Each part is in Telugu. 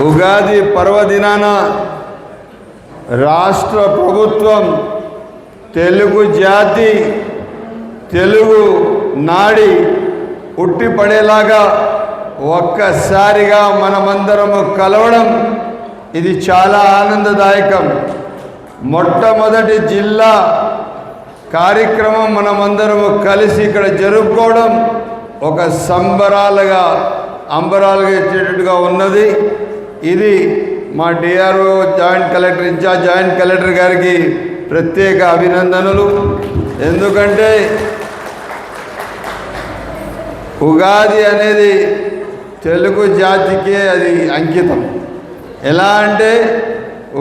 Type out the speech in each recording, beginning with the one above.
ఉగాది పర్వదినాన రాష్ట్ర ప్రభుత్వం తెలుగు జాతి తెలుగు నాడి ఉట్టిపడేలాగా ఒక్కసారిగా మనమందరము కలవడం ఇది చాలా ఆనందదాయకం. మొట్టమొదటి జిల్లా కార్యక్రమం మనమందరము కలిసి ఇక్కడ జరుపుకోవడం ఒక అంబరాలుగా ఇచ్చేటట్టుగా ఉన్నది. ఇది మా DRO joint collector incharge joint collector గారికి ప్రత్యేక అభినందనలు. ఎందుకంటే ఉగాది అనేది తెలుగు జాతికే అది అంకితం. ఎలా అంటే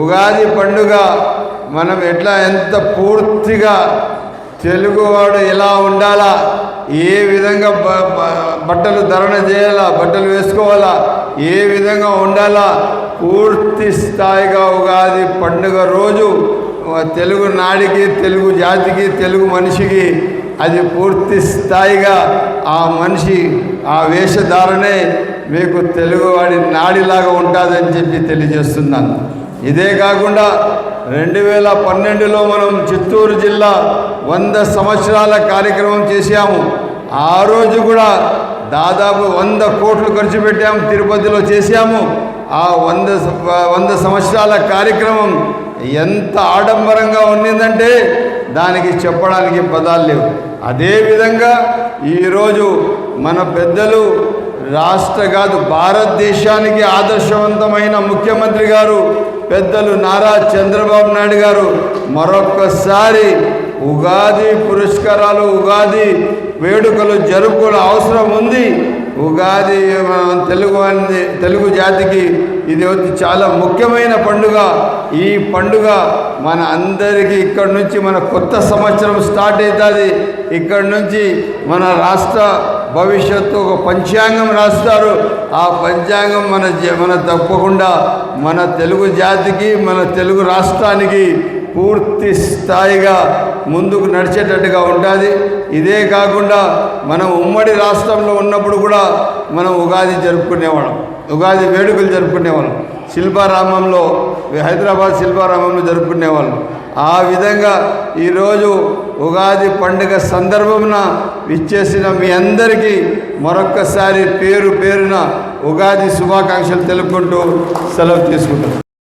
ఉగాది పండుగ మనం ఎంత పూర్తిగా తెలుగువాడు ఎలా ఉండాలా, ఏ విధంగా బట్టలు ధరణ చేయాలా, బట్టలు వేసుకోవాలా, ఏ విధంగా ఉండాలా, పూర్తి స్థాయిగా ఉగాది పండుగ రోజు తెలుగు నాడికి తెలుగు జాతికి తెలుగు మనిషికి అది పూర్తి స్థాయిగా ఆ మనిషి ఆ వేషధారణే మీకు తెలుగువాడి నాడిలాగా ఉంటుందని చెప్పి తెలియజేస్తున్నాను. ఇదే కాకుండా 2012లో మనం చిత్తూరు జిల్లా 100 సంవత్సరాల కార్యక్రమం చేశాము. ఆ రోజు కూడా దాదాపు 100 కోట్లు ఖర్చు పెట్టాము, తిరుపతిలో చేశాము. ఆ 100 సంవత్సరాల కార్యక్రమం ఎంత ఆడంబరంగా ఉండిందంటే దానికి చెప్పడానికి పదాలు లేవు. అదేవిధంగా ఈరోజు మన పెద్దలు రాష్ట్ర కాదు భారతదేశానికి ఆదర్శవంతమైన ముఖ్యమంత్రి గారు పెద్దలు నారా చంద్రబాబు నాయుడు గారు మరొక్కసారి ఉగాది పురస్కారాలు ఉగాది వేడుకలు జరుపుకోవడం అవసరం ఉంది. ఉగాది తెలుగు జాతికి ఇది చాలా ముఖ్యమైన పండుగ. ఈ పండుగ మన అందరికీ ఇక్కడి నుంచి మన కొత్త సంవత్సరం స్టార్ట్ అవుతుంది. ఇక్కడి నుంచి మన రాష్ట్ర భవిష్యత్తు ఒక పంచాంగం రాస్తారు. ఆ పంచాంగం మన తప్పకుండా మన తెలుగు జాతికి మన తెలుగు రాష్ట్రానికి పూర్తి స్థాయిగా ముందుకు నడిచేటట్టుగా ఉంటుంది. ఇదే కాకుండా మనం ఉమ్మడి రాష్ట్రంలో ఉన్నప్పుడు కూడా మనం ఉగాది జరుపుకునేవాళ్ళం, ఉగాది వేడుకలు జరుపుకునేవాళ్ళం. శిల్పారామంలో హైదరాబాద్ శిల్పారామంలో జరుపుకునేవాళ్ళం. ఆ విధంగా ఈరోజు ఉగాది పండుగ సందర్భమున విచ్చేసిన మీ అందరికీ మరొక్కసారి పేరున ఉగాది శుభాకాంక్షలు తెలుపుకుంటూ సెలవు తీసుకుంటాం.